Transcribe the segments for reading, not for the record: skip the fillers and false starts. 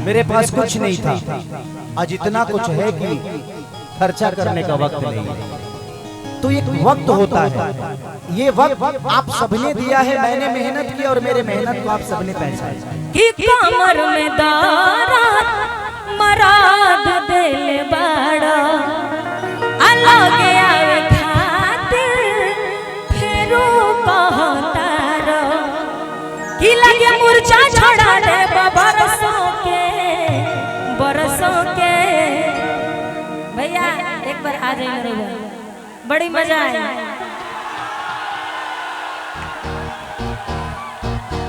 मेरे पास कुछ नहीं था, आज इतना कुछ है कि खर्चा करने का वक्त नहीं है। तो एक वक्त होता है, ये वक्त आप सबने दिया है, मैंने मेहनत की और मेरे मेहनत को आप सबने पहचाना। कि कमर में दर्द मराद दिल बड़ा अलग आवे खातिर फेरो कहतार कि लगे मूर्छा छोड़ा दे बरसों के। भैया एक बार आ जाइए, बड़ी मजा आया।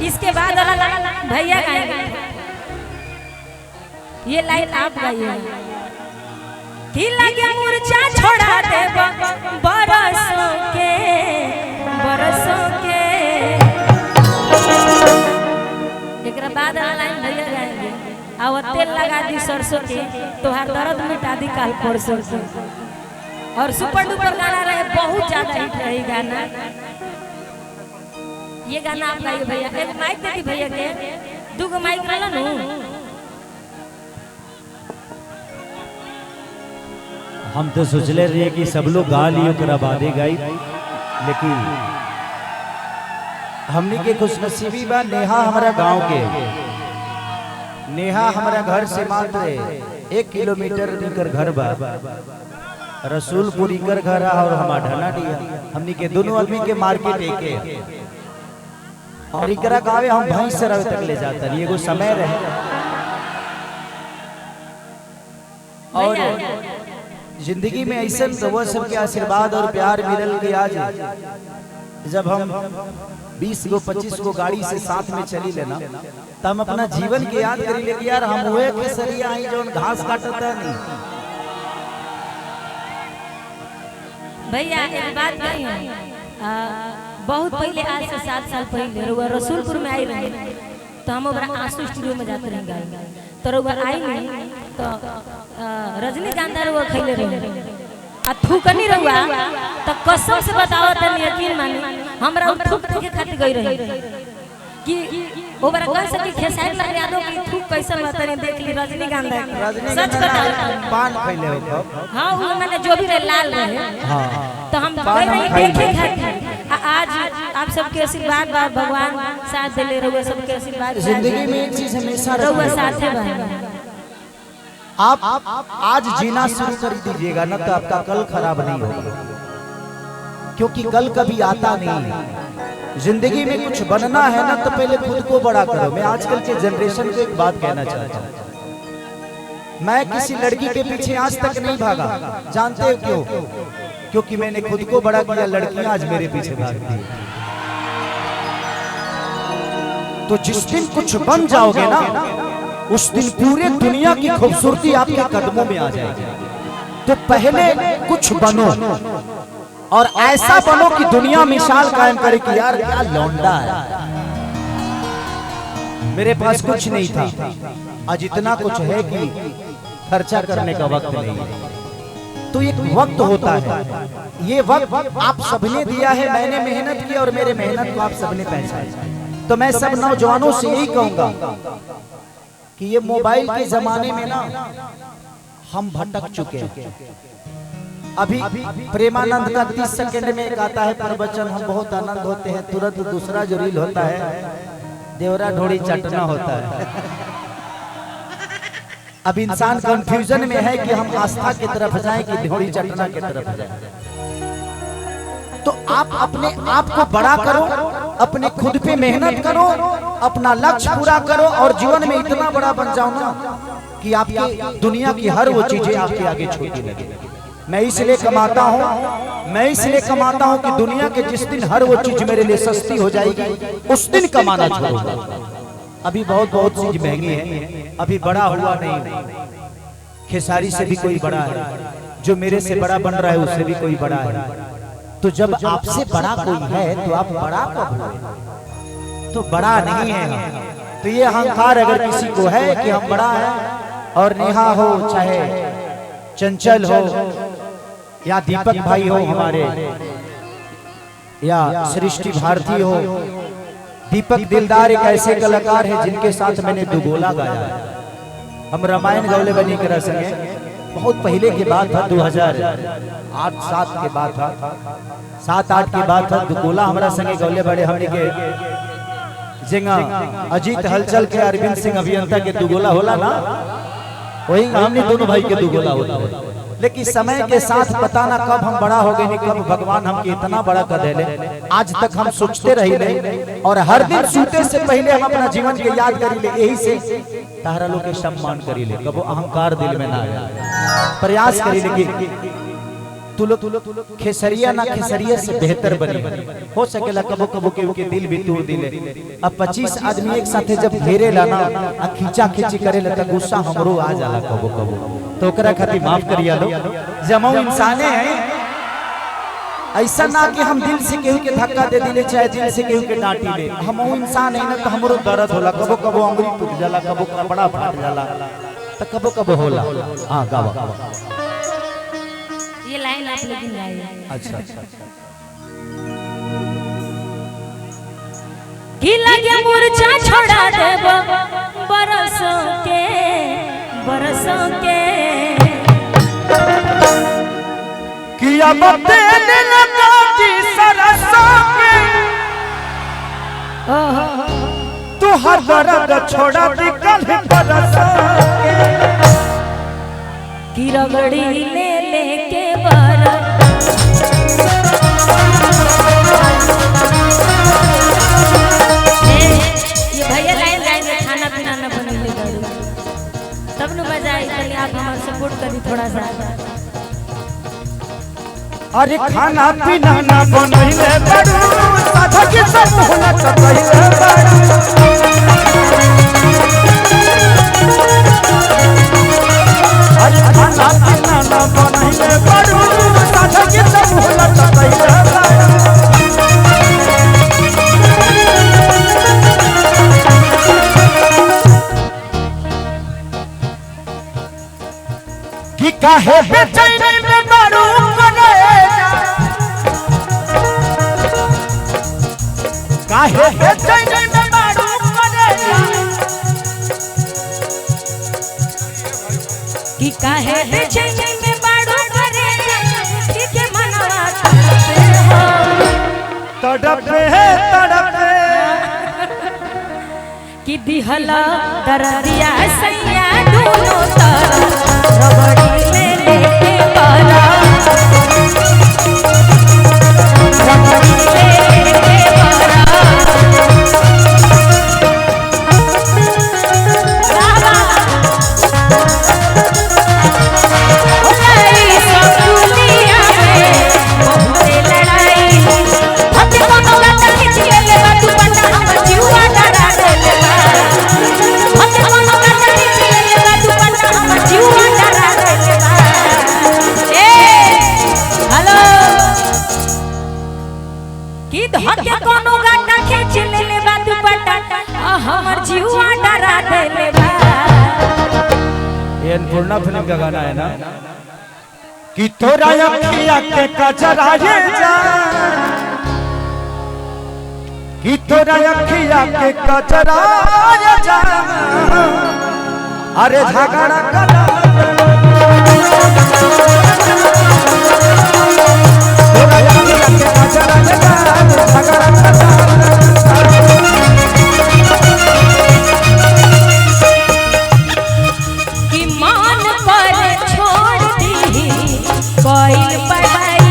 इसके बाद भैया गाएंगे, ये लाइन आप गाइए। कि लगे मूर्छा छोड़ा दे बरसों के एक बाद लाइन भैया गाएंगे। और तेल लगा दी सरसों के, तोहार दर्द मिटा दी काल परसों से। और सुपर डुपर गाना रहे, बहुत ज्यादा हिट रही गाना। ये गाना आप गाइए भैया। एक माइक दे दी भैया के, दूगो माइक रहला नु। हम तो सोचले रहे कि सब लोग गा लियो करा बादे गाई, लेकिन हमने के खुश नसीबी बा। नेहा हमारा गांव के, नेहा हमारा घर से मात्र 1 किलोमीटर निकर घर बा। रसूलपुरी कर घर और हमारा ढनाडिया, हमने के दोनों आदमी के मार्केट एके। और इकरा गावे हम भैंस से रवे तक ले जाता नहीं, एगो समय रहे। और जिंदगी में ऐसा रउआ सबके आशीर्वाद और प्यार मिलल के आज जब हम 20 गो 25 गो गाड़ी से साथ में चली लेना, तो हम अपना जीवन के याद करी ले कि यार हम हुए केसरिया आई जो घास काटता नहीं। भैया एक बात नहीं, बहुत पहले, आज से 7 साल पहले रुआ रसूलपुर में आई रही, तो हम आंसू स्टूडियो में जाते रहे गाय। तो रुआ आई नहीं तो रजनीकांत रुआ खैले रहे आ थूकनी रुआ, तो कसम से बताओ तनी यकीन मानी हमरा थूक के खातिर गई रही कि ओबरा कह सकी खेसारी लाल यादव की थूक कैसे बताने देख ली रजनीकांत। सच बताओ पान खैले हो? हां वो मैंने जो भी लाल रहे। हां तो हम गई रही देखे खातिर। आज आप सबके आशीर्वाद बा, भगवान साथ दे रहुए, सबके आशीर्वाद। जिंदगी में एक चीज हमेशा रहुए साथ है। आप आज जीना शुरू कर दीजिएगा ना, तो आपका कल खराब नहीं होगा, क्योंकि कल कभी आता नहीं। जिंदगी में कुछ बनना है ना, तो पहले खुद को बड़ा करो। मैं आजकल के जनरेशन को एक बात कहना चाहता हूँ, मैं किसी लड़की के पीछे आज तक नहीं भागा। जानते हो क्यों? क्योंकि मैंने खुद को बड़ा किया, लड़कियां आज मेरे पीछे भागती हैं। तो जिस दिन कुछ बन जाओगे ना, उस दिन पूरे दुनिया की खूबसूरती आपके कदमों में आ जाएगी। तो पहले कुछ बनो और ऐसा बनो कि दुनिया मिसाल कायम करे कि यार क्या लौंडा है। मेरे पास कुछ नहीं था, आज इतना कुछ है कि खर्चा करने का वक्त नहीं है। तो एक वक्त होता है, ये वक्त आप सबने दिया है, मैंने मेहनत की और मेरे मेहनत को आप सबने पहचाना। तो मैं सब नौजवानों से यही कहूंगा कि ये मोबाइल के जमाने में ना हम भटक चुके हैं। अभी प्रेमानंद का 30 सेकंड में एक आता है प्रवचन, हम बहुत आनंद होते हैं। तुरंत दूसरा जो रील होता है, देवरा ढोड़ी चटना होता है। अब इंसान कंफ्यूजन में है कि हम आस्था की तरफ जाएं कि ढोड़ी चटना की तरफ जाएं। तो आप अपने आप को बड़ा करो, अपने खुद पे मेहनत करो, अपना लक्ष्य पूरा करो और जीवन में इतना बड़ा बन जाओ ना कि आपकी दुनिया की हर वो चीजें आपके आगे छोटी लगे। मैं इसलिए कमाता हूँ कि दुनिया के जिस दिन हर वो चीज मेरे लिए सस्ती हो जाएगी, उस दिन कमाना छोड़ूंगा। अभी बहुत चीज महंगी है, अभी बड़ा हुआ नहीं। खेसारी से भी कोई बड़ा है, जो मेरे से बड़ा बन रहा है उससे भी कोई बड़ा है। तो जब आपसे बड़ा कोई है तो आप बड़ा कब हुए? तो बड़ा नहीं है। तो ये अहंकार अगर किसी को है कि हम बड़ा है, और नेहा हो, चाहे चंचल हो, या दीपक भाई हो हमारे, या सृष्टि भारती हो, दीपक दिलदार एक ऐसे कलाकार है जिनके साथ मैंने दुगोला गाया है। हम रामायण गौले बनी करा संगे बहुत पहले की बात था, 2008-7 के बाद था, 7-8 की बात था। दुगोला हमारा संगे गौले बड़े हमने के जिंगा अजीत हलचल के अरविंद सिंह अभियंता के दुगोला होला ना, वही हमने दोनों भाई के दुगोला होता है। लेकिन समय के साथ पता ना कब हम बड़ा हो गए, नहीं कब भगवान हमके इतना बड़ा कर देले। आज तक हम सोचते रही और हर दिन सोते से पहले हम अपना जीवन के याद करी ले, यही से तारा लोग के सम्मान करी ले, कबो अहंकार दिल में ना आए। प्रयास करी ले कि तू लोग खेसरिया ना खेसरिया से बेहतर बनी हो सकेला। कबो कबो के दिल भी तोड़ दिले। अब 25 आदमी एक साथे जब घेरे लाना आ खींचा खींची करे ला त गुस्सा हमरो आ जाला कबो कबो, तो ओकरा खातिर माफ करिया लो। जमो इंसाने हैं, ऐसा ना कि हम दिल से केहू के धक्का दे दिले चाहे दिल से केहू के डांटी ले। हम इंसान है ना, तो हमरो दर्द होला, कबो कबो अंगुली टूट जाला, कबो कपड़ा फाट जाला, तो कबो कबो होला। हां गावा ये लाइन आप लेकिन गाइए। अच्छा कि लगे मूर्छा छोड़ा देब बरसों के कि अब तेल लगा की सरसों के तू हर दर्द छोड़ा दी कल बरसों के कि रगड़ी ले लेके बारा ये भैया लाइन में खाना पीना न बनले गाड़ी तब न मजा आई। चलिए आप हमारे सपोर्ट करी थोड़ा सा। अरे खाना पीना न बनले बड़ू साधा के सब होना चाहिए बड़ू। अरे खाना पीना न बनले बड़ू साधा के सब होना चाहिए बड़ू। कि काहे बेचैनी में बड़ू करेगा, काहे बेचैनी में बड़ू करेगा, कि काहे बेचैनी में बड़ू करेगा, कि के मनवा तड़पे हो तड़पे कि दिहला दरदिया सैया दोनों तरफ रबड़ी ले लेके बारा रबड़ी ले लेके बारा लड़ाई सब दुनिया में बहुत लड़ाई हद कोनो गाता खींच ले ले तू पटा हम जीवा डरा ले ले हद कोनो गाता खींच ले ले तू पटा हम जीवा डरा ले ले ए हेलो कि धके कोनो गाता खींच ले ले तू पटा हमर जीवा डरा दे ले बा। ये अन्नपूर्णा फिल्म का गाना है ना, कि तोरा अखिया के कजरा ये जा, कि तोरा अखिया के कजरा ये जा, अरे झगड़ा करा तोरा अखिया के कजरा ये जा, झगड़ा करा कि मान पर छोड़ दी कोई पढ़ाई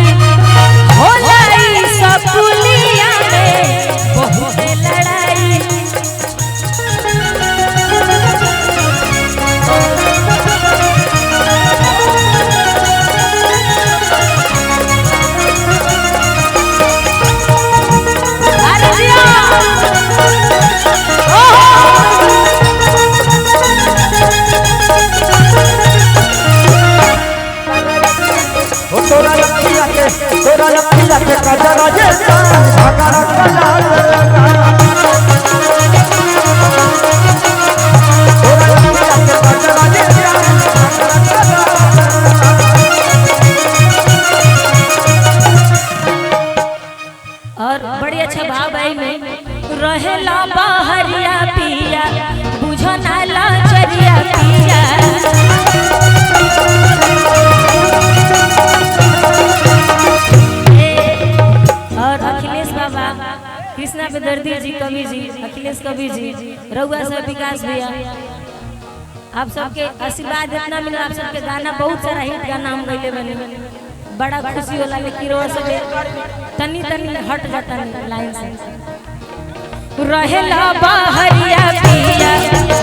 होलाई सब दुनिया में बहुत लड़ाई अरे जिया तोरा कवि जी, रउआ से विकास भैया, आप सबके आशीर्वाद इतना मिला, आप सबके गाना बहुत सारा हिट गाना हम गइले बने, बड़ा खुशी होला। लेकिन रोज से तनी तनी हट जाता लाइन से रहेला बहरिया पिया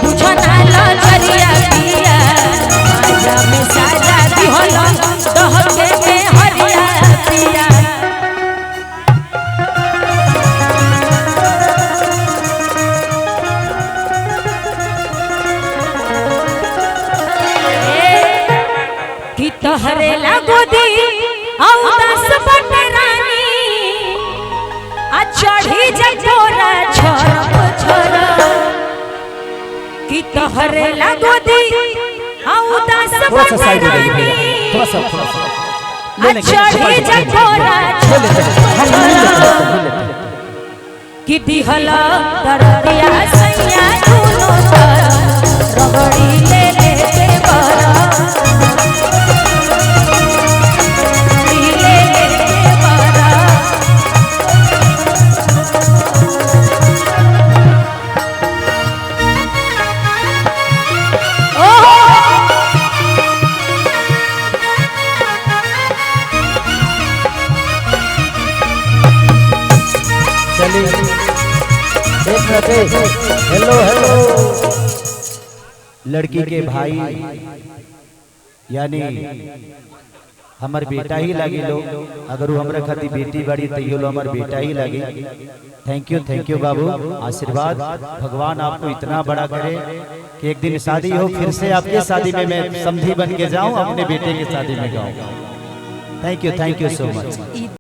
बुझना लचरिया पिया आजा में साजा दिहला दहके में हरिया पिया कि तहरे लागोदी औ दस बटरानी आ चढ़ी जकोरा छोरप छोर कि तहरे लागोदी औ दस बटरानी आ चढ़ी जकोरा कि दिहला दरदिया सैया दुनो तर रगड़ी ले ले के बरा हेलो हेलो लड़की के भाई यानी हमार बेटा ही लगी लो, अगर वो हमारा खाती बेटी बड़ी तो ये लो हमार बेटा ही लगी। थैंक यू बाबू, आशीर्वाद भगवान आपको इतना बड़ा करे कि एक दिन शादी हो फिर से आपके शादी में मैं समधी बन के जाऊं, अपने बेटे की शादी में गाऊं। Thank you so much.